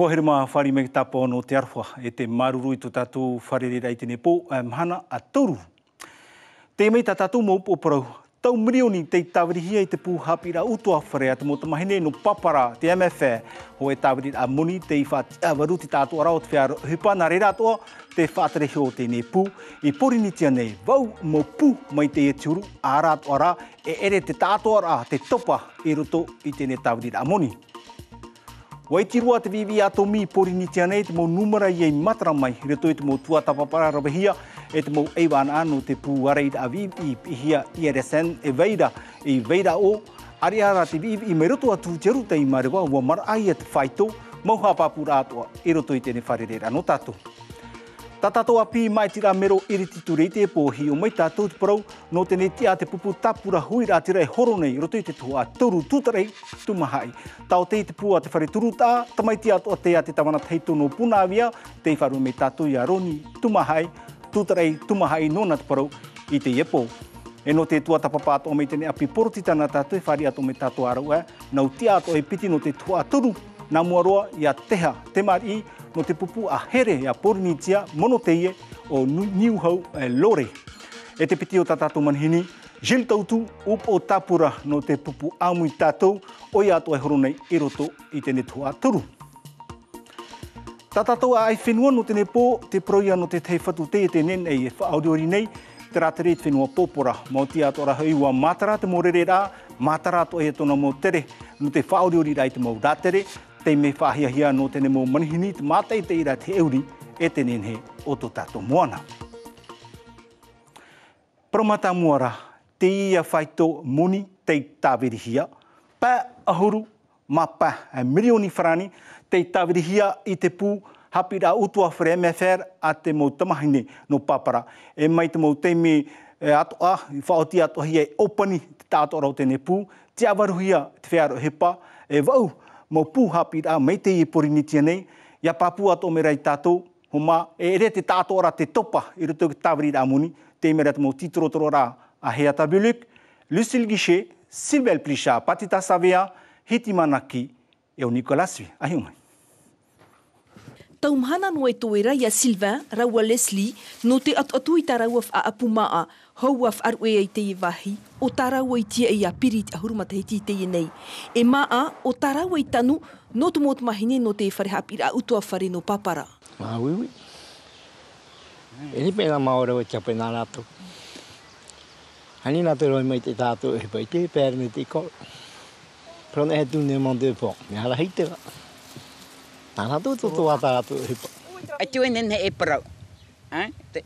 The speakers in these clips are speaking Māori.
Poheri mā whare me tapo no te arwha e te maruru I tu tātou wharerera I tēne pō mhana a toru. Te mei tā tātou mō upoparau, tau mirioni te tāwirihia I te pū hapira utua whare a te mō tamahine no papara te MFA ho e tāwiri a moni te I whaatiawaru te tātou arao te whiaro hipa nā reira atoa te whaaterehi o tēne pū I porinitia nei vau mō pū mai te e tiuru a rātu ara e ere te tātou ara te topa I roto I tēne tāwiri a moni. Waitirua te vivi ato mi porinitia nei te mō numera I ei matara mai reto I te mō tuatapapara rawahia e te mō eiwana anu te pū areida a vivi I hia IRSN e veira o ariara te vivi I meroto atu te ruta I marewa ua mara ai e te whaito mauha papura atoa I roto I tēne wharerera no tātou. Tā tātou api mai tira mero irititu reite e pōhi o mai tātou te parau no tēne tia te pupu tapura hui rā tira e horo nei roto I te tua toru tūtarei tumahai. Tau te pū a te whare turu tā, tamai tia atoa te a te tawana teito no punawia, te wharu me tātou I a roni tumahai, tūtarei tumahai nona te parau I te iepo. E no te tua tapapa ato me tēne api porotitana tātou e whare ato me tātou arau nau tia ato e piti no te tua toru, nā muaroa I a teha, te mari no te pupu a here a porinitia mono teie o Niuhau Lore. E te piti o tātou manhini, Gilles Tautu upo tapura no te pupu amui tātou o I ato e horo nei I roto I tēne tua toru. Tātou a ai whenua no tēne pō te proia no te tei whatu te tēnen e whaaudiori nei, te rātere te whenua pōpora. Mō tia ato raha iwa mātara te mōrere rā, mātara ato e tona mō tere, no te whaaudiori rai te mō rātere, te me whahiahia no tēne mō manihini te mātai te ira te euri e tēnen he o tō tātou moana. Paramata muara, te ia whaito moni te tāwirihia, pā ahuru ma pā mirioni wharani te tāwirihia I te pū hapira utua whare MFR a te mō tamahine no papara. E mai te mō teime atoa, I whaoti atoa hia e opani te tātou rau tēne pū, te awaruhia te whiaro hepa, e vau, mō pū hapira mei te I porinitia nei, ia pāpū ato me rei tātou, ho mā, e ere te tātou ora te topa I roto ki tāwiri rā moni, te mera te mō titorotoro rā a Hea Tabuluk, Lucille Guichet, Sylvain Plichard, Patita Savea, Hiti Manaki, e o Nicolasui. Ahimai. Taumhana no e toera ia Sylvain, raua Leslie, no te atu I tā raua a apumaa, hau af aru e te I wahi, o tā raua I tia I a pirit a hurumata hiti te I nei. E maa, o tā raua I tanu, no tu mōtu mahine no te whare hapira utua whare no papara. Oui. E ni pēna maora o tia pēna rātou. Hani nā te roi mai te tātou e pai te pēr me te kor. Prone he tūne mō te pō, me hala hitera. Tā rātou tō ata rātou e pa. A tū enen he e parau.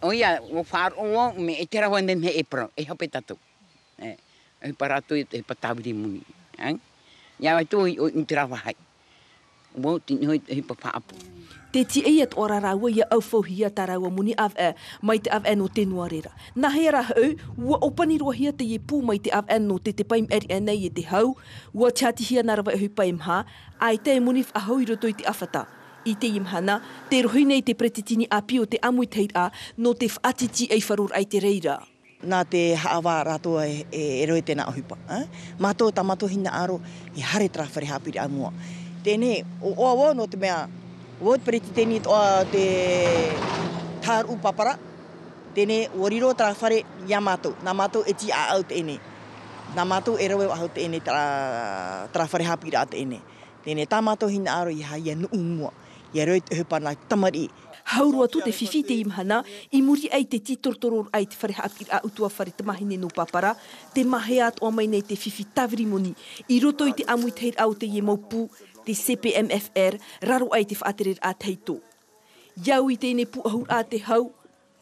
Oia, o whāro o me e te rawa enen he e parau, e hope tātou. E parātou e patawiri muni. Ia wai tū I te rawa hai. Mo tini hoi he pa whaapu. Te ti e at ora rawa ia au whauhia tā rawa muni av mai te av no te nuarera. Nā hea rā hau, ua opani roa hia te I pū mai te av no te paim eri anei e te hau, ua tiati hia nā rawa e hui paim ha, ai te muni whahau I roto I te awhata. I te imhana, te rohi nei te pretitini api o te amui teira no te whaatiti ei wharur ai te reira. Nā te haawa rātua e roi tēnā ahupa. Mātou tā mātou hina aro I hare tra whare hapiri a mua. Tēnei, o oa no te mea, o te pretitini toa te tāru papara, tēnei, o riro tra whare ia mātou. Nā mātou e ti a au tēnei. Nā mātou e rawe au tēnei tra whare hapiri a tēnei. Tēnei, tā mātou hina aro I haia nu umua. Ia roi te hupa nā tamari. Haurua tu te whiwhi te imhana, I muri ai te titortoror ai te whare hapiri a utua whare te mahine no papara, te mahe atoa mai nei te whiwhi tawiri moni, I roto I te amui teir au te ie maupū, te CPMFR, raro ai te whaaterer a teito. Iau I tēne pū ahur a te hau,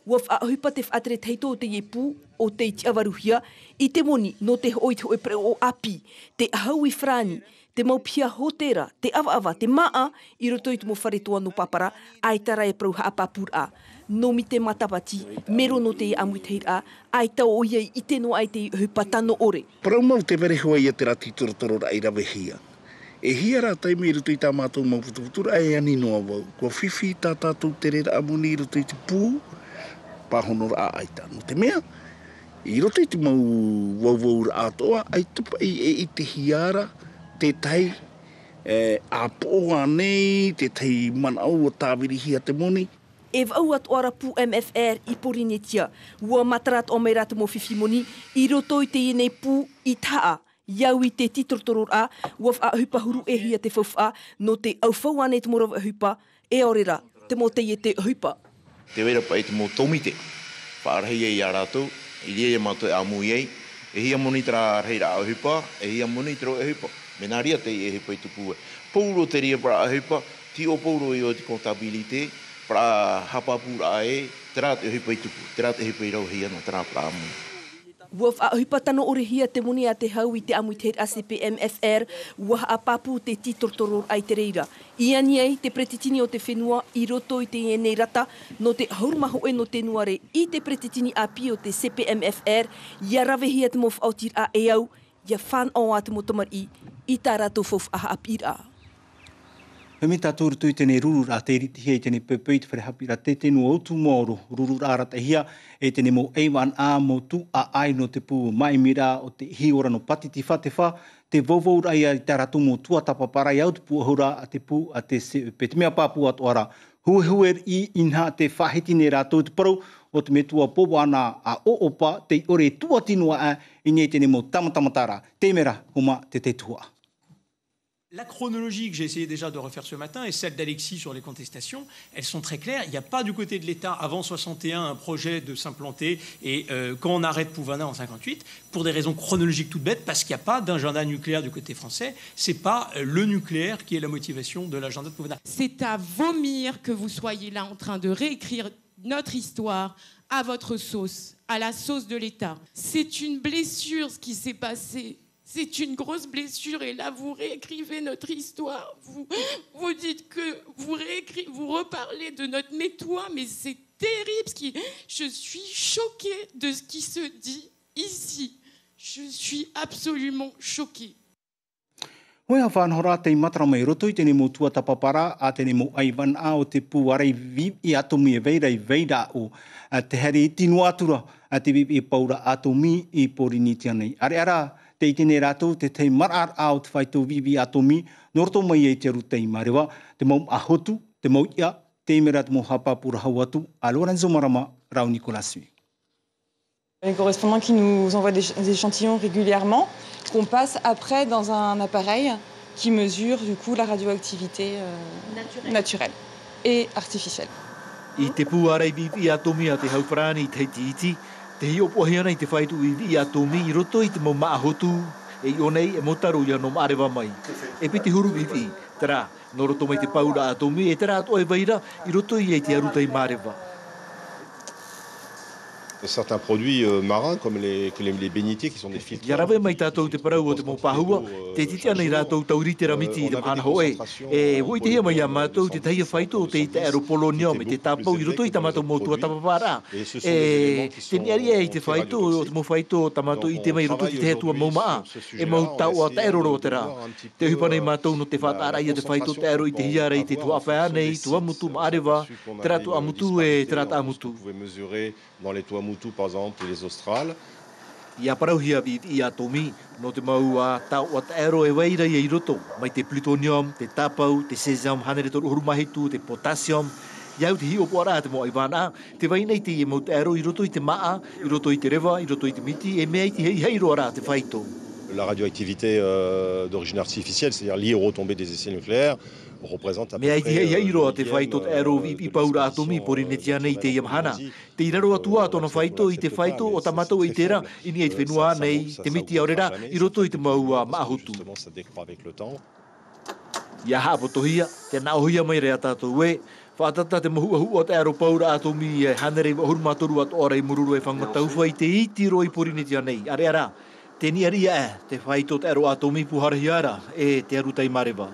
waf a hupa te whaatere teito o te ie pū, o te iti awaruhia, I te moni no te hoi te hoi pre o api, te ahau I frani, te maupia hotera, te awa, te maa, I roto I te mo whare toa no papara, ai tara e prau haapapur a. No mi te matapati, mero no te amui teira, ai tau o iei I te no ai te hupa tano ore. Parau mau te vere hoa ia te rati torotoro ai rawe hia. E hia rā taimi I roto I tā mātou mauputuputura, ai ani noa wau. Kua whiwhi tā tātou te rera amuni I roto I te pū, pāhonora a aita. No te mea, I roto I te mau wauwaura atoa, ai tupa I te hiara, te tai a poa nei te tei manau o tāwirihia te moni. E vau atu ara pu MFR I Porinetia, ua matarat o mei rata mo fifimoni, I roto I te ienei pu I taa, iau I te titortoror a, ua wha hupa huru e hia te whawha, no te au whau ane te mora hupa, e orera, te mo te I te hupa. Te wera pa I te mo tomite, whaarahia I a rātou, I rea mātou e amu iei, e hia moni tera reira a hupa, e hia moni tera e hupa. Mena ria te I e hupa I tupu e. Pouro te ria para a hupa, ti o pouro I o te kontabilite, para hapa pura e, tera te hupa I tupu, tera te hupa I rau hia no, tera para amu. Ua whaahupa tano ore hia te moni a te hau I te amu I te ACPMFR, ua haapapu te titortoror ai te reira. Ia niei te pretitini o te whenua I roto I te ienei rata, no te haurumaho e no te nuare I te pretitini a pi o te CPMFR, ia rawe hia te mo whautir a e au, ia whan o a te mo tamari I tā rato fof aha apira. He me tātou rutu I tēnei rurura te iriti hia I tēnei pēpēi te wharehapira te tēnu autu mōro rurura rata hia e tēnei mō eiwan a mō tu a ai no te pū mai mira o te hiora no pati ti wha te vovoura ia I tā ratu mō tua tapapara I au te pū ahura a te pū a te pe te mea pāpū atu ara huehuer I inha te whaheti ne rātou te parau o te metua popo ana a oopa te ore tua tinua a I nei tēnei mō tamatamatara te mera huma te tua. La chronologie que j'ai essayé déjà de refaire ce matin et celle d'Alexis sur les contestations, elles sont très claires. Il n'y a pas du côté de l'État, avant 61, un projet de s'implanter et quand on arrête Pouvana en 58, pour des raisons chronologiques toutes bêtes, parce qu'il n'y a pas d'agenda nucléaire du côté français, c'est pas le nucléaire qui est la motivation de l'agenda de Pouvana. C'est à vomir que vous soyez là en train de réécrire notre histoire à votre sauce, à la sauce de l'État. C'est une blessure ce qui s'est passé. C'est une grosse blessure et là vous réécrivez notre histoire. Vous dites que vous reparlez de notre métois, mais c'est terrible. Je suis choquée de ce qui se dit ici. Je suis absolument choquée. Hoi a whanhora te matara mai roto I tēnei mō tua tapapara a tēnei mō aiwan a o te pūwarei vivi atomi e veirei veira o te here I tinu atura a te vivi e paura atomi I Porinetia nei. Ara te I tēnei rātou te tei marar a o te whaitou vivi atomi noroto mai e te rutei marewa, te mau ahotu, te mau ia, te mera te mau hapapura hau atu, a Lorenzo Marama, Rau Nicolasui. Les correspondants qui nous envoient des échantillons régulièrement, qu'on passe après dans un appareil qui mesure du coup la radioactivité naturelle et artificielle. I te puarei vivi atomi a te hauparani I te iti, te hi opohiana I te whaitu vivi atomi I roto I te mau maahotu e I onei e motaru ia no maarewa mai. E piti huru vivi, tera, no roto mai te paura atomi e tera ato e vaira I roto I e te aruta I maarewa. Certains produits marins comme les bénitiers qui sont des filtres. Ya rawe mai tātou te parau o te mō pāhua, te titi ana I rātou tauri te ramiti I te mahana hoe. E hoi te hia mai a mātou te taia whaito o te I te aeropolonium e te tāpau I roto I tamatou mō tua tapapara. E te niaria I te whaito o te mō whaito o tamatou I te mai roto I te hetua maumaa. E mau tau a te aeroro o te rā. Te hupanei mātou no te whātara I te whaito te aero I te hiara I te tua whaanei, tua mutu maarewa, te rātu amutu e te rāta amutu. Dans les toits Mutu, par exemple, les Australes. Ia parauhia I atomi, no te mau a tau a te aero e weira I roto, mai te plutonium, te tapau, te cesium, hanere toru hurumahitu, te potassium, iau te hio poara te mo Ivana, te wainei te I mau te aero I roto I te maa, I roto I te rewa, I roto I te miti, e mea I te heiro ara te whaito. La radioactivité d'origine artificielle, c'est-à-dire liée aux retombées des essais nucléaires, représente à peu près te whaito te aero I paura atomi Porinetia nei te Yamhana. Te iraro atua tona whaito I te whaito o tamatou I tera, ini e te whenua nei te miti aurera I roto I te maua maahutu. Ia hapotohia, te naohia mai rea tātou e, whaatata te mahuahu o te aero paura atomi e hanere hurumatoru at ora I mururu e whangatauwha I te itiro I Porinetia nei. Are ara, te niaria e, te whaito te aero atomi puharahiara e te arutai marewa.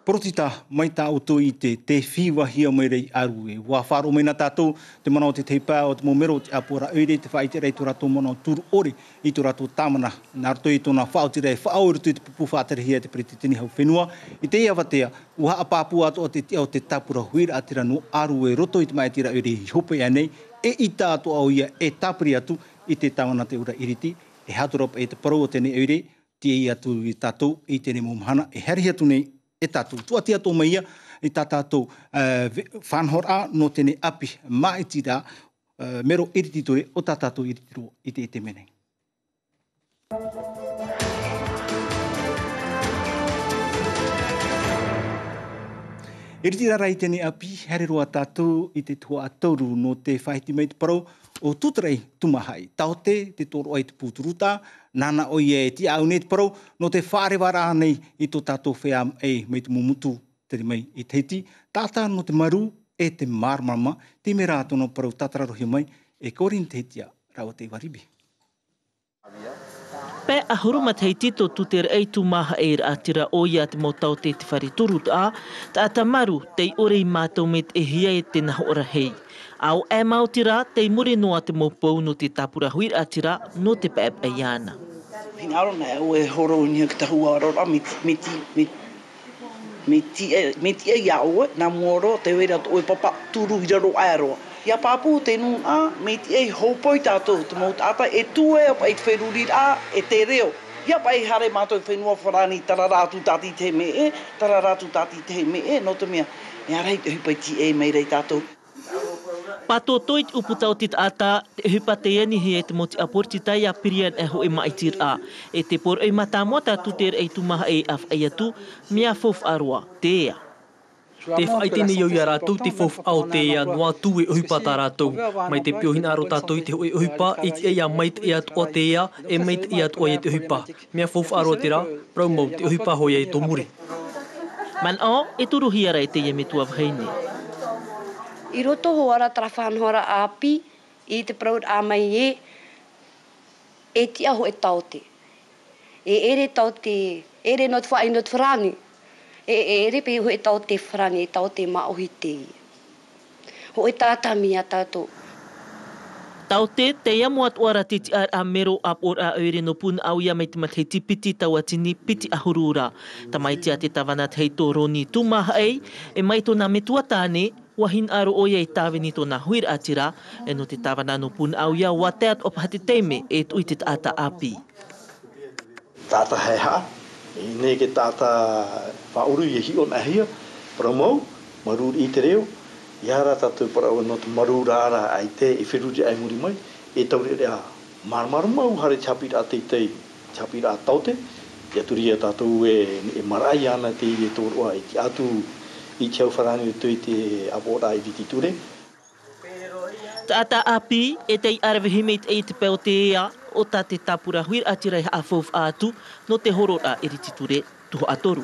Porotita mai tā auto I te whiwa hia mai rei aru e. Wa wharo mai nā tātou te mana o te teipā o te momero te apura oire te whaite rei tō rato mana o turu ore I tō rato tāmana. Nā rato I tōna whaoti rei whaoru tu te pupu whātere hia te pretetini hau whenua. I te ia watea, uha apāpua ato o te tia o te tapura huira atira no aru e roto I te mai tira oire I hope ia nei. E I tātou au ia e tāpuri atu I te tāmana te ura iriti. E haturop e te parau o tēnei oire. tie atu i tātou i tēne momahana, e heri atu nei e tātou. Tuati atu mai ia i tātou whanhora no tēne api maitira mero irititore o tātou iritiro i te menei. Iritira rai tēne api, here roa tātou i te tua atauru no te whaiti mai te parau o tutarei tumahai. Taote, te toro ai te pūturuta, nana o ie ti au nei te parau no te whare wara nei i tō tātou whea ei mai te mumutu tere mai i teiti. Tātā no te maru e te marmama, te me rātou no parau tatararohi mai e korin teitia rawa te waribi. Pe ahuru matei tito tutere ei tumaha e atira o ia te motau te whare turut a, ta atamaru te ore i mātou met e hia e te naho ora hei. Au e mautira te muri noa te mopou no te tapura huir atira no te pep e iana. Hina aro nei au e horo unia ki ta hua arora meti e iau na muoro te wera o e papa turu i raro aeroa. Ia papu te nu a meti e hopoi tātou te mau tāta e tue apa e wherurir a e te reo. Ia pa e hare mātou e whenua wharani tararatu tāti te me e, no te mea. E arei te hupai ti e mei rei tātou. Pato toit uputau tit ata te hupa te iani he e te moti aporti tai a pirian e ho e maitir a. E te por e matamoa tātu ter e tumaha e af ai atu, mea fof arua, te ea. Te whaitini iau ia rātou te fof au te ea noa tū e uhipa tā rātou. Mai te piohina aro tātou i te hoi uhipa, i te ea mait e atua te ea, e mait e atua i te uhipa. Mea fof aro te rā, praumau te uhipa hoi e tō muri. Man o, e turu hiara e te ie me tua vheine. I roto hoara tara whanhora api, i te praud a mai e ti aho e taute. E ere taute, ere not whai not whrani. E ere pe ho e taute whrani, e taute maohi te. Ho e tātami a tātou. Taute, te ia moat oara titi ar a mero ap or a eure no pun au ia mai te matei tipiti tau atini piti ahurura. Ta mai tia te tawana tei tō roni tumaha ei, e mai tōna metua tāne, wahin aro oia i tāwini tōna huir atira, e no te tawana no pun au ia wateat opahati teime e tui te ata api. Tāta hei ha, i nei ke tāta whauru i hi on ahia, paramau, maruri i te reo, i hara tātou parau no te marura ara ai te e whiruti ai muri mai, e taure rea marmarumau hare chapira a teitei, chapira a taute, i aturia tātou e marai ana te i e tōroa i ki atu i tiau wharani o tui te apora i vititure. Tāta api e tei arawehimeit e te peo te ea, o tā te tapura huir atirai a fof atu no te horora e rititure tuho atoru.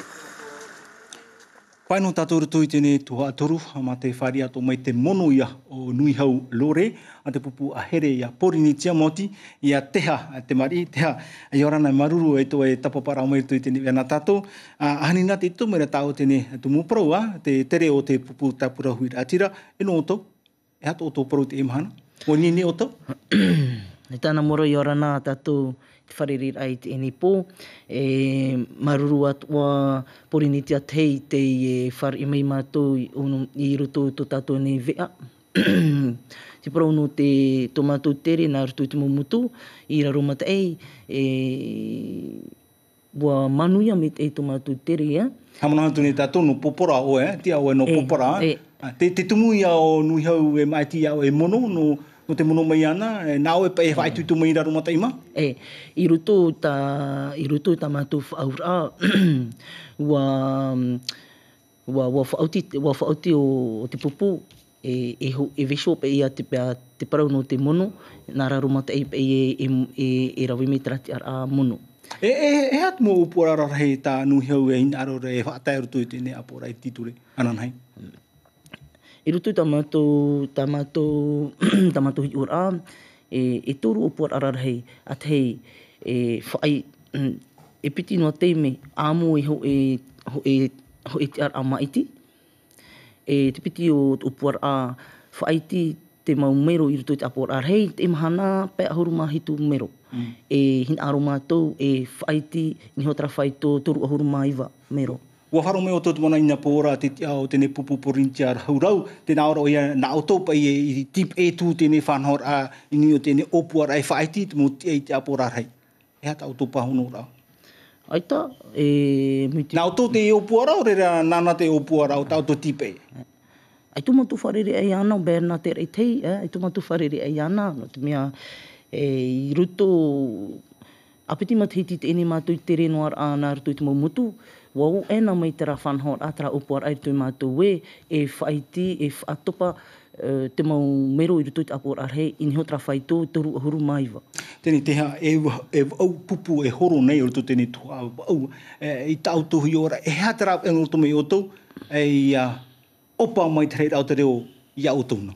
Pai no tātou tui tēne tuho atoru, ma te whari ato mai te mono ia o nui hau lore, a te pupu a here ia porini tia moti, ia teha, te mari, teha, i orana maruru e to e tapapara mai tui tēne ana tātou. Ahanina te tumera tāo tēne tumuprau, te tere o te pupu tapura huir atira, e no oto, e hato oto parau te emahana, o nini oto? Ne tāna moro i orana tātou te wharerir ai te eni pō, e maruru atua porinitia tei te whare i mai mātou i roto tō tātou nei vea. Te parau no te tō mātou tere, nā roto te mumutu, i raro mata ei, bua manuia me te tō mātou tere, ia. Hamana hatu ne tātou no popora o tia o no popora. Te tumu ia o nui hau e maiti ia o e mono, no te mono mai ana, nā o e pa e whaitutu mai raro mata ima? I roto ta mātou whaura, wa whauti o te pupu, e vesho pe ia te parau no te mono, nā raro mata e rawi me trati ar a mono. E hat mo upora rahe tā nui hau e hina aro re whaatai roto i tēne apora i titure, ananhai? I rutu ta mātou hi ora, e toru o puar ararahei, at hei, whaai, e piti noa teime, āmo e ho e te ar a maiti, e te piti o puar a whaiti te mau mero i rutu i te apor ararahei, te mahana pe ahuru mahitu mero. E hin aro mātou, e whaiti, ni hotara whaito toru ahuru maiwa mero. Ua wharo me o tōtu mana ina pōra te o tēne pupu porinti ar haurau, tēnā ora o ia nā o tōpa i tip e tū tēne whanhor a ini o tēne opu ar ai whaiti te mo te apora rei. E hata o tōpa hono rau. Aita, muti... Nā o tō te opuara o reira nāna te opuara o tau tō tipe? Ai tō matu wharere ai ana o Bērna te reitei, ai tō matu wharere ai ana, no te mea i ruto apiti matahiti te ene mātou i te renoar āna ruto i te maumutu, wau ena mai te ra whanhor ātara opuara ai tō mātou e whaiti, e whaatopa te mau mero i ruto i te apora arhei, i niho tra whaito i toru ahuru maiwa. Tēnei teha, e au pupu e horo nei o ruto tēnei tuha au, i tau tuhi ora, e hea te rāp e ngoto mai o tau, e opa mai te rei rau te reo i au tōna.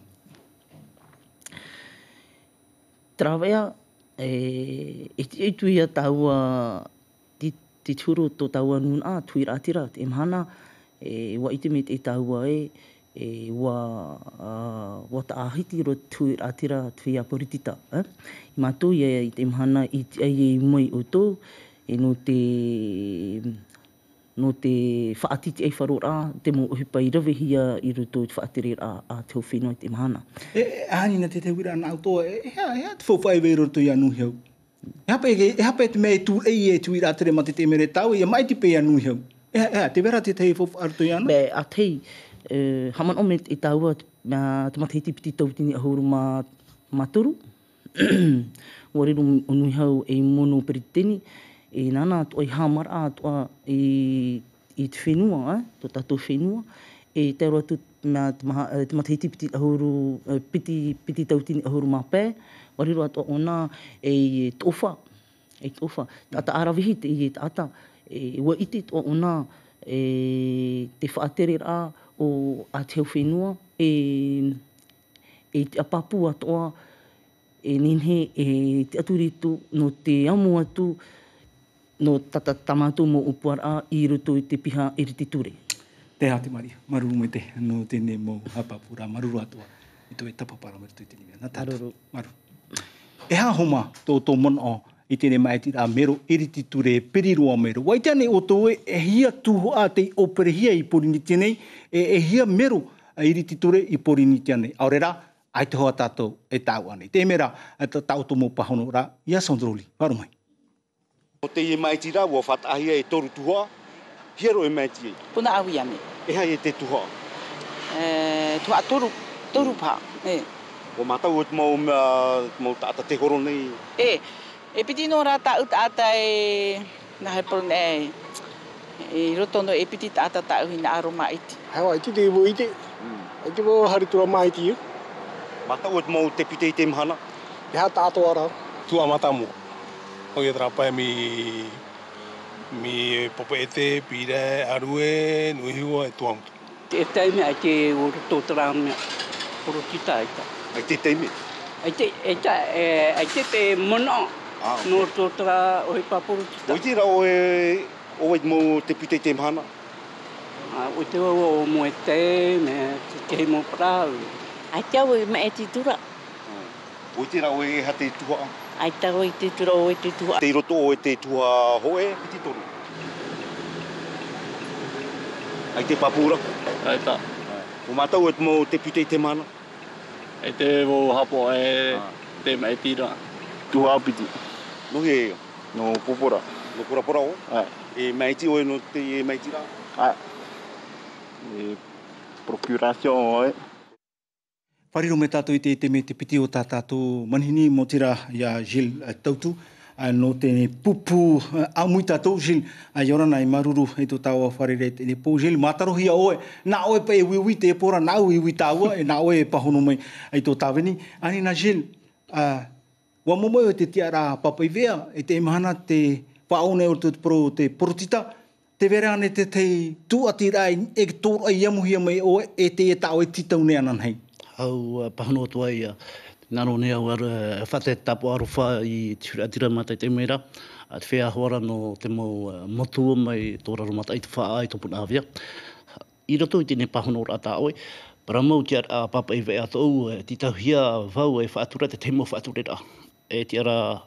Trawea, e tui a taua te turo tō taua nuna, tui rātira, te imhana, wa ite me te taua wa ta ahiti ro tui rātira tui a poritita. I mātou i te imhana i te ai mai o tō, no te whaatiti ai wharora, te mo uhipa i rawehia i ruto i te whaatere a te whenua i te imhana. Ahani na te wira nā autoa, hea te whawhai wei roto i anu hiau. E hape te mea tu e tui rātere ma te mere tau, e mai te pe anu hiau. Te wera te tei whawhai roto i anu? Be, a tei, haman ome i taua, te matahiti piti tautini ahuru ma toru. Wareru unu hau e mono periteni, e nana atua i hamara atua i te whenua, tō tātou whenua, e te aroa tu te matahiti piti ahuru, piti tautini ahuru ma pē, wareru atua ona e tofa, tata arawihi te i te ata, wa iti toa ona te whaatere rā o a te whenua, e te apapu atoa, e ninhe te aturitu no te amu atu, no tata tamatu mo upuara i ruto i te piha iriti ture. Te hati Maria, maruru me te no tēne mo hapapura, maruru atua, i tō e tapapara me tō i tēne mea. Nā tātou, maruru. E hā homa tō mono i tēne mai ti rā mero iriti ture periroa mero. Wai tēne o tō e hia tuho a te operehia i porini tēnei, e hia mero iriti ture i porini tēnei. Aurera, ai te hoa tātou e tāu anei. Te mera, tāu tō mō pahono rā, ia sondroli, warumai. O te i mai tira, ua whatahia e toru tuhoa, hiero e mai tira. Puna awi ame. E hai e te tuhoa? Tuhoa toru pā. O mātau o te mau tāta te horo nei? E piti no rā tāu tāta e nahe porone e roto no e piti tāta tāu hina aro maiti. Hawa, iti te iwo ite. Iti wo haritura maiti iu. Mātau o te mau te pite i te mhana? E hā tātou ara, tua matamu. Hoi e trapai mi popo ete, pire, arue, nuihua e tuamutu. E teime ai te o roto tara mea, porotita aita. Ai te teime? Ai te te mono, no roto tara o hipa porotita. O te rao o mo te pite i te mhana? O te o mo e te, me te he mo parau. Ai te au e me e te tura. O te rao e ha te tuha? Ai tau i te tura o e te tuha. Te roto o e te tuha hoe, piti toru? Ai te papura? Ai tā. O mātau e mo te pite i te mana? Ai te wo hapo e te mai tira. Tuha piti. No he ea? No pupura. No pura o? Ai. E mai ti o e no te mai tira? Ai. E procuration o e. Pariro me tātou i te me te piti o tā tātou manhini mo tira ia Gilles Tautu. No tēne pupu amui tātou Gilles. Iorana i maruru e tō tāua wharere tēne pō Gilles. Mātarohi a oe. Nā oe pa e wiwi te e pora, nā wiwi tāua. E nā oe e pahono mai i tō tāwini. Ani nā Gilles, wa momo e te tiara papai vea. E te imahana te whaone o te porotita. Te vera ane te tei tuatirai e tōra i amuhia mai oe e te e tāo e titau ne anan hei. Au pahano atua i naro ne au whate tapo arofa i tira mata i te mera. Te whea hoara no te mau motua mai tō raro mata i te whaa i tōpuna awia. I roto i tēne pahano rata oe. Paramau te ara papa i vea tōu, titauhia vau e whaatura te temo whaaturera. E te ara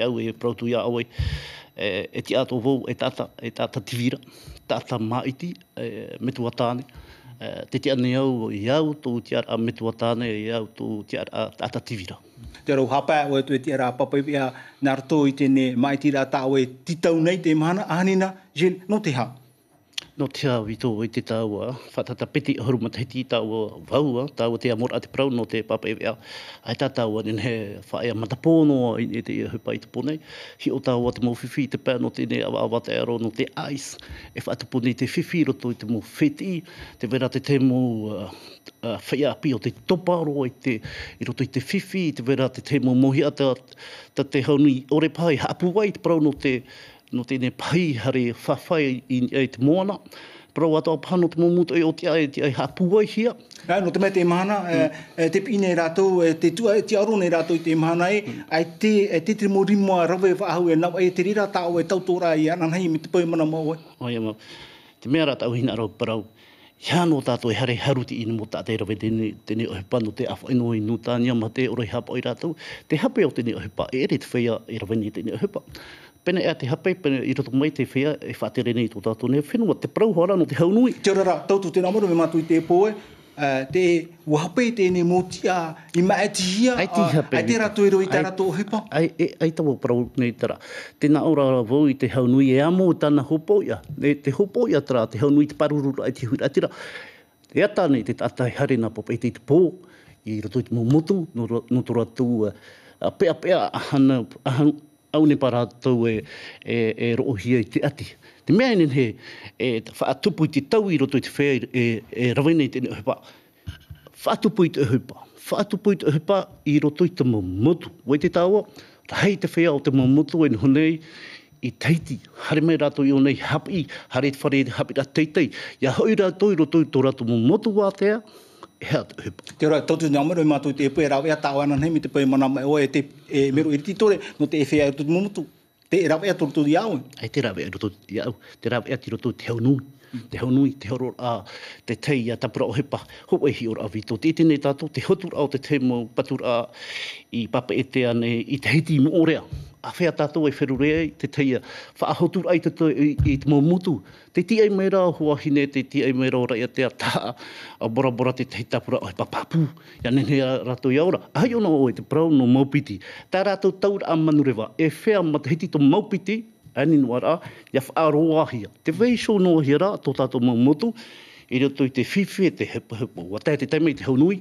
au e prautu ia oe. E te ato vau e tata tivira, tata maiti, me tua tāne. te te ane au i au tō te ara metua tāne i au tō te ara atativira. Te rau hapa o te te ara papai pia nā rato i tēne maitira tāu e titau nei te mahana ahanina, Jill, no te ha? No te hau i tō i te tāua, whatata peti ahuru matahiti tāua waua, tāua te amor a te prau no te papai pia. Ai tā tāua nen he whaea matapono i te hupa i te ponei. Hi o tāua te mawhiwhi i te pēr no tēne awa te aro no te ice. E whaatapone i te whiwhi roto i te mawheti, te vera te temo whaia api o te toparo i roto i te whiwhi, te vera te temo mohi ata te hauni ore pai hapu wai te prau no tēne pai hare whawhai i te moana. Prau atoa pano te momuto o te ai hapua hia. No te mea te mahana, te pine rātou, te aro nei rātou i te mahana ai te te mo rimoa rawe whaahau e nau te rira tāo e tautora i ananhei me te paumana mau e. Ai ama, te mea rātou hina rau parau, hiano tātou e hare haruti ina mo tātei rawe tēne ohepa no te awhaino i nutania ma te oroi hapa i rātou. Te hape o tēne ohepa, e re te whaia i rawe ni tēne ohepa. Pene ea te hape, pene i roto mai te whea e whātere nei tō tātou ne whenua, te prau hora no te haunui. Te ora rā, tautu tēnā moro me mātu i te poe, te wahape tēne motia i maetihia, ai te rato ero i te rato o hepa. Ai tawa prau nei tara. Tēnā ora vau i te haunui e amo tāna hopoia, te hopoia tara, te haunui te parurura ai te huiratira. Te ata nei te tātai harina popa i te pō, i roto i te momotu, no tō ratu pea ahana, au ne parātou e roohia i te ati. Te mea inen he, whaatupu i te tau i roto i te whea e rawene i tēne uhipa. Whaatupu i te uhipa. Whaatupu i te uhipa i roto i te momotu. Wai te tāua, hei te whea o te momotu e honei i teiti. Hare mai rātou i onei hapi, hare te whare hapi rā teitei. Ia hoi rātou i roto i tō rātou momotu wā tea, Te ora, tautu ni amaro i mātou te epu e rau ea tāo ana nei me te pai mana mai o e mero i titore no te e whea i roto i momotu. Te rau ea roto i au. Ai te rau ea roto i au. Te rau ea ti roto te haunui. Te haunui, te horo a te tei a tapura o hepa. Ho e hi ora avito. Te tēnei tātou, te hotur au te te mo patura i papa e te ane i te heiti mo orea. A whea tātou e wherurea i te teia. Whaahotur ai te i te momutu. Te ti ai mera hua hine, te ti ai mera ora ia te ata. A bora bora te tei tapura o hepa papu. Ia nenea rato i aura. Ai ona o e te prau no maupiti. Tā rātou taura a manurewa. E whea ma te hiti to maupiti. Ani no ara, ia whaaroahia. Te weisho no hira, tō tātou maumutu, i roto i te whiwhi e te hepa. Watai te taimei te haunui,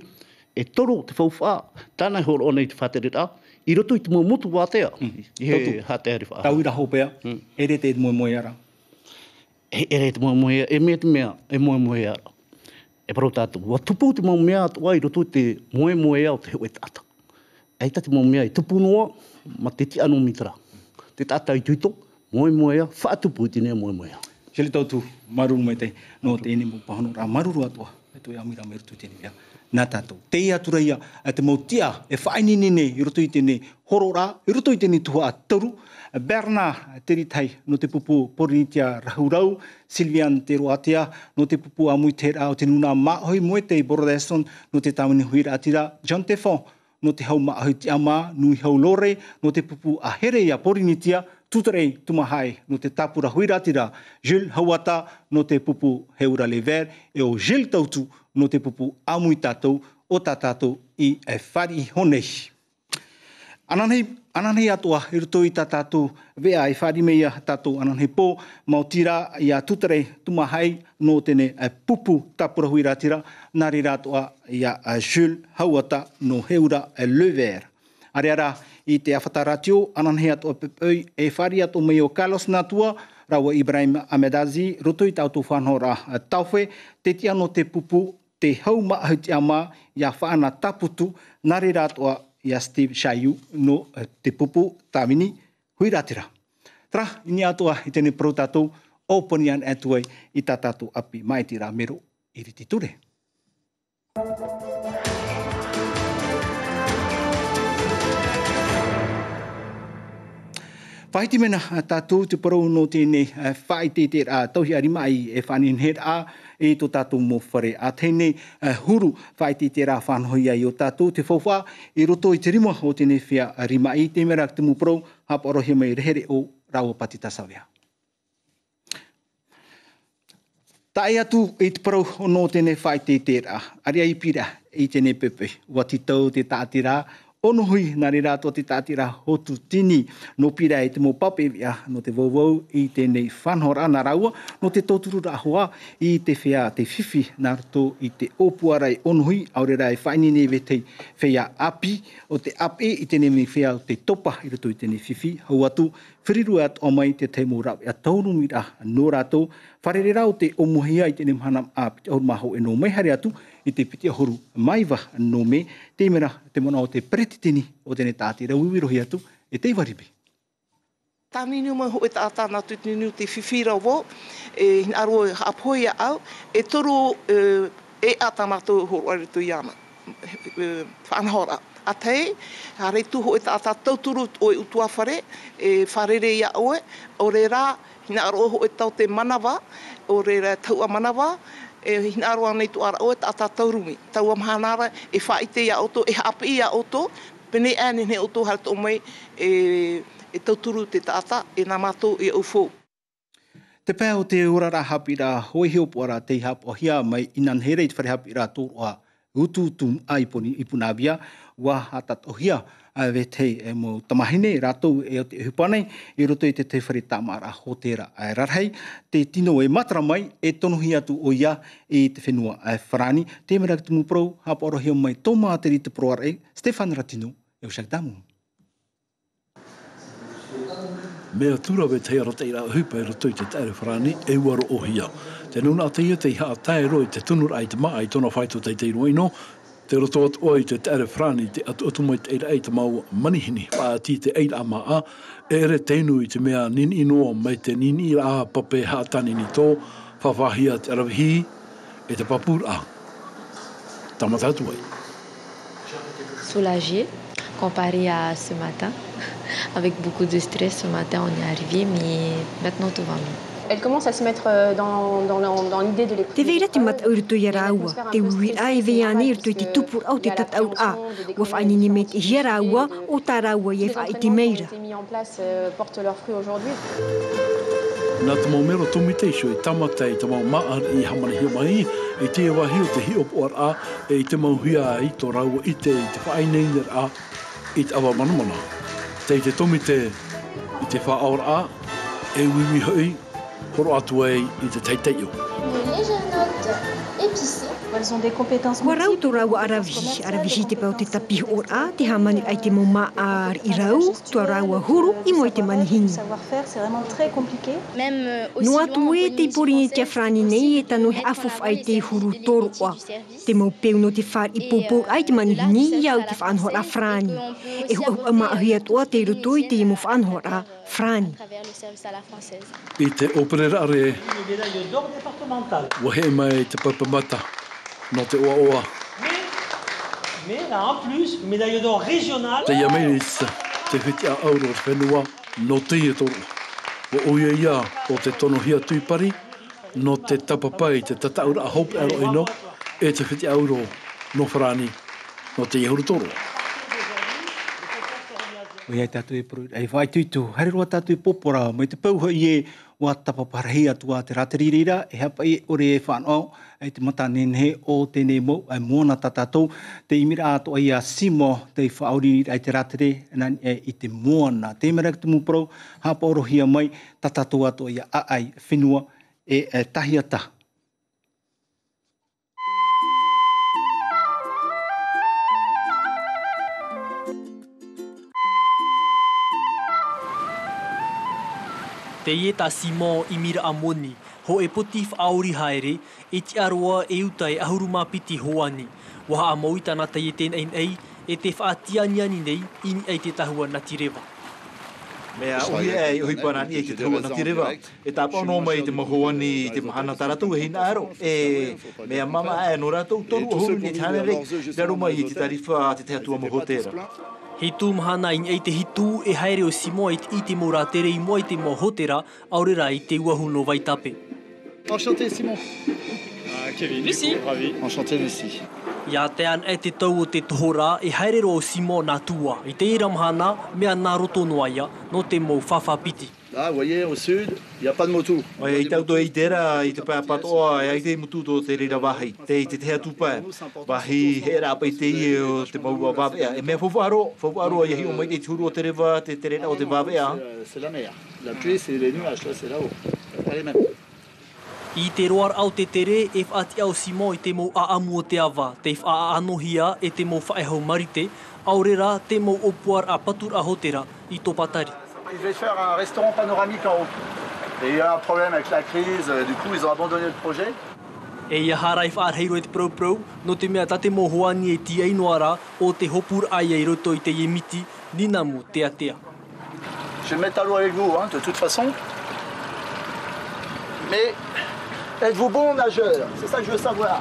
e toro te whauwha, tānai horo ona i te whaterera, i roto i te maumutu wātea. I he hātea ri wha. Tau ira hopea, e re te moe ara. E re te moe, e mea te mea, e moe ara. E paro tātou, wa tupu te moe atua i roto i te moe au te heu e tāta. Ei ta te moe i tupu noa, ma te ti anu mitara. Te tāta i tuito, moe whaatupu i tine moe. Sele tautu, maruru mai te, no te ene mo pahano rā maruru atua, e toi amira me rutu tene mea. Nā tātou, te atura ia, te mautia, e whainine i roto i tene horo rā, i roto i tene tuha tauru, Berna Teritai, no te pupu Porinitia Rahurau, Silvian Te Roatea, no te pupu Amui Te Rao Te Nuna Mahoi Moete, Borodeston, no te Tāmini Huira Atira, John Tefon, no te hau maahoi te ama, nui hau lore, no te pupu ahere ia Porinitia, Tutarei Tumahai, no te Tāpura Huiratira, Jules Hauata, no te pupu Heura Lever, e o Gilles Tautu, no te pupu Amui Tātou, o Tātou i Whari Honei. Ananei atua, i roto i tātou vea i whari meia tātou ananei pō, mau tira i a Tutarei Tumahai, no tene pupu Tāpura Huiratira, nari rātua i a Jules Hauata, no Heura Lever. Areara, i te awhataratio, ananhea atua pepei, e whari atu mei o Carlos Natua, rawa Ibrahim Ahmedazi, roto i tātou whanora tauwhe, te tia no te pupu, te hau maahu te ama, i a whaana taputu, nare rātua i a Steve Shayu, no te pupu Tāmini Huiratira. Tra, ini atua i tene pro tātou, oponian atuai i tā tātou api maitira mero i riti ture. Whaiti mena tātou te parau no tēne whaite te rā tauhi arima i e whanin he rā e tō tātou mō whare. A tēne huru whaite te rā whanhoi ai o tātou te whauwha i roto i te rima o tēne whia rima i te mera te mō parau hapa orohe mai rehere o Raua Pati Tasawea. Tai atu i te parau no tēne whai te tērā. Aria i pira i tēne pepe. Wati tau te tātira. Ono hui nari rātua te tātira hotu tini. No pira i te mō papewia no te wauvau i tēnei whanhora nā raua. No te tōturu rāhua i te whea te whiwhi nā rato i te opuarai ono hui. Aure rai whainine vetei whea api. O te api i tēne me whea o te topa i rato i tēne whiwhi. Hau atu, whiriru at o mai te teimo rau. Ia tauru mira no rātou. Wharere rau te omuhia i tēne mhanam a piti ahuru maho e no mai hari atu i te piti ahuru maiwa no me. Te mera te mona o te pretitini o tēne tātira wiwirohi atu e te waribe. Tāninu mai ho e tātāna tutinu te whiwhira wo, hin aro apoia au, e toru e atamato horo aritu iana, whanhora. A tei, hare tuho e tātā tauturu o e utua whare, e wharere ia oe, o re rā, hina aro ho e tau te manawa, o re rā taua manawa, hina aro anei tu ara oe tātā taurumi. Taua mahanara e whaite ia oto, e hapi ia oto, pene ane ne oto harat o mai e tauturu te tātā, e nā mātou e ufo. Te pēr o te urara hapira hoi heopuara te hapo hia mai inan here i te whare hapira tōroa utu aiponi ipunabia wa hatat ohia vetei e mo tamahine ratou e o te hupanei i roto i te te whare tamara hotera ai rarhei te tino e matara mai e tonohi atu o ia i te whenua ai wharani te mera ki tumu prou hapa orohia mai tō māteri te proara e Stefan Ratino e o Shakdamu. Mea tura we te arata i rao hupa i roto i te taere wharani e uaro ohia. Te nuna a teia te haa taero i te tunur ai te maa i tona whaito te te iroino, te roto at oi te taere wharani te atu mai te eira ei te mau manihini, pā ti te eira a maa, e ere teinu i te mea nin inoa mai te nin i a pape haa tani ni tō, whawahia te arawihi e te papura. Tamatatu ai. Soulagé comparé à ce matin. Avec beaucoup de stress, ce matin on est arrivé, mais maintenant tout va mieux. Elle commence à se mettre dans l'idée de l'épreuve. Te veira te mat aurito i raua, te ui ai veane i rito i te tupur au te tat au a, wa whainini me te hia raua o tā raua i e wha i te meira. Qui mis en place portent leurs fruits aujourd'hui. Nā te mau mero tumite iso e tamata i te mau maa i hamana hio mai, e te wahi o te hi opo ar a, e te mau hia i tō raua i te whainei a, i te awa manamana. Te tomite i te whaor a, e wiwi hoi, horo atu ei i te teiteio. Une légère note épicée. Elles ont des compétences multiples. Kua rau tō rau arawihi te pau te tapiho o a, te hamani ai te mauma ar i rau, tua rau a huru i moi te manihini. Savoir-faire, c'est vraiment très compliqué. No atu e te porini te afrani nei e tanu he afof ai te huru tōro oa. Te mau peu no te whar i pōpō ai te manihini i au te whanhor a frani. E hu au maahui atoa te roto i te imu whanhor a frani. I te operera are, wahe mai te papamata. No te oa oa. Mais là, en plus, médaille d'or régionale. Te iameris, te whiti a auro whenua, no te ia toro. O oia ia o te tono hia tuipari, no te tapapai, te tataura a hope aro ino, e te whiti auro no wharani, no te iehuru toro. O iai tātou e pru, ei whai tuitu, haere roa tātou e popora, mai te pauha i e wa tapaparahi atua te ratirira, e hapa i ore e whanau, ei te mata nenhe o tēnei mo, ai mōna tātou, te imira ato ai a simo, te whauri ai te ratire, i te mōna. Te mera ki te mūprau, hapa orohia mai, tātou ato ai a ai whenua, e tahiata. Te ie tā Simon i mira a moni, ho e poti whaori haere, e te aroa e uta e ahuru mapiti hoani. Waha a mauita nā te ie tēnei nei, e te whaatianiani nei, ini ei te tahua Ngati Rewa. Mea uhi e uhi parani e te tahua Ngati Rewa. E tā pono mai te mahoani i te mahana taratu e hina aro. E mea mama e no ratou toru o huru ni te hane rei, raro mai i te tarifa te te atua mohotera. Hei tūmahana i ei te hitu e haere o Simo i te mora tere i mua i te mohotera, aurera i te uahu no Waitape. Enchanté Simon. Kevin. Lucie. Ravi. Enchanté Lucie. Ia te an e te tau o te tohora e haere o Simo nā tua. I te ira mahana mea nā roto noaia no te mau whawhapiti. Là, vous voyez, au sud, il n'y a pas de motu. Oui, il y a des gens qui ont des motu qui ont vahi. Te te tupa. Vahi era pa te te mau vavea. E me fofaro ia hi o mai te turu o te rewa te rena o te vavea. C'est la mer. La pluie, c'est les nuages, là, c'est là-haut. Pas les mêmes. I te roar au te tere, e whaati au Simo i te mou aamu o te awa. Te whaanohia e te mou whaehau marite. Aurera te mou opuar a patur a hotera i tō patari. Ils devaient faire un restaurant panoramique en haut. Et il y a eu un problème avec la crise, du coup ils ont abandonné le projet. E ia harai whaarheiro e te prau, no te mea tate mō hoani e ti einoara o te hopur ai e roto i te iemiti, ninamu te atea. Je vais me mettre à l'eau avec vous, hein, de toute façon. Mais êtes-vous bon nageur? C'est ça que je veux savoir.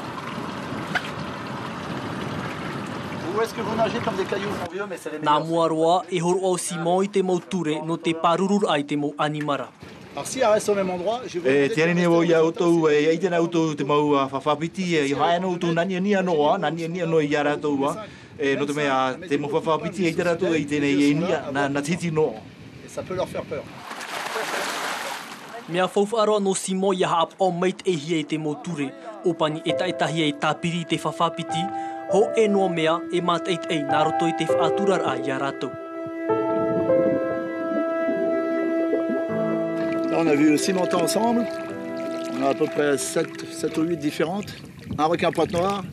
Ou est-ce que vous nagez comme des cailloux, mon vieux, mais c'est les meilleurs. Nā mua roa e horo au Simo i te mau ture no te parurur ai te mau animara. Alors si elle reste au même endroit, je vais... E te arene o ia outou, e i tēnā outou te mau whawhapiti, e i hae no outou nani ania noa i a rātou, e no te mea te mau whawhapiti e i te rātou e i tēnei e nia na titi noa. Et ça peut leur faire peur. Mea whauwharoa no Simo i haap o mait e hia i te mau ture, opani e taitahia i tāpiri i te whawhapiti, ho e noa mea e māteit ei nā roto i te whaaturar a i a rātou. Là, on a vu 6 montants ensemble. On a à peu près 7 ou 8 différentes. Un requin pointe noire,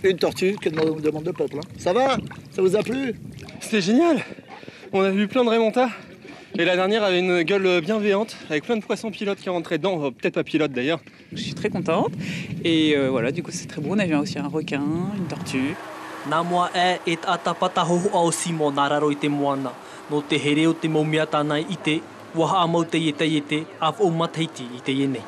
une tortue qui demande de peuple. Hein. Ça va? Ça vous a plu? C'était génial. On a vu plein de remontas. Et la dernière avait une gueule bienveillante, avec plein de poissons pilotes qui rentraient dedans, peut-être pas pilotes d'ailleurs. Je suis très contente. Et voilà, du coup c'est très beau. On a vu aussi un requin, une tortue. Nā mua e tātapata hoho au Simo nā raro i te moana. No te here o te maumia tānai i te, waha a mau te iete, af o mataiti i te ienei.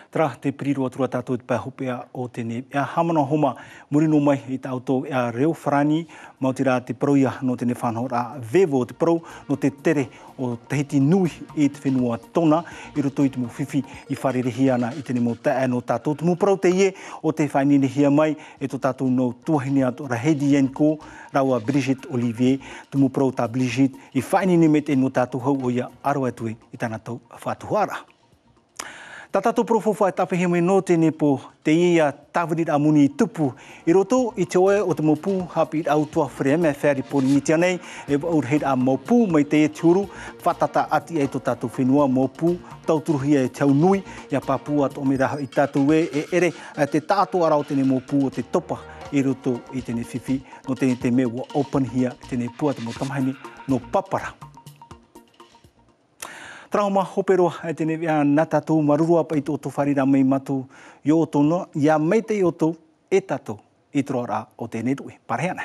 Tra te piriru atura tātou te pēhopea o tēne. Ea hamana homa murino mai i te auto ea reo wharani, mau te rā te proia no tēne whanau rā vevo te pro no te tere o te hiti nui i te whenua tona, i roto i te mu whiwhi i wharerehi ana i tēne mo tae no tātou. Te mu pro te ie o te whainirehia mai e tō tātou no tuahine ato Rahedi Yenko, raua Brigitte Olivier, te mu pro tā Brigitte i whainini me te no tātou hau o ia aroa tue i tāna tau whātuhara. Tā tātou profowha e tawhihe mai no tēne po te ia tāwiri a muni i tupu. I roto i te oe o te mopu hapi i autua whreme whēri pōri i tia nei e waurheid a mopu mai te e tiuru whatata ati e tō tātou whenua mopu tauturuhia e tau nui i a papua to me raha i tātou e ere a te tātou arau tēne mopu o te topa i roto i tēne whiwhi no tēne te me wa open hia tēne pua te mo tamahine no papara. Trauma hoperoa e tēne wea nā tātou marurua pa i tō wharira mei matu i o tōna, ia mei te i o tō e tātou i tō rā o tēne rui. Pareana.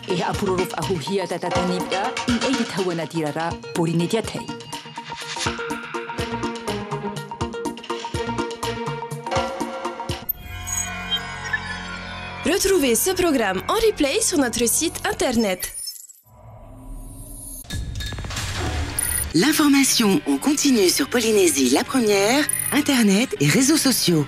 E apurorof ahuhia tatatanipa i eiti tawana tirara porinetia tei. Retrouvez ce programme en replay sur notre site internet. L'information en continu sur Polynésie la première, internet et réseaux sociaux.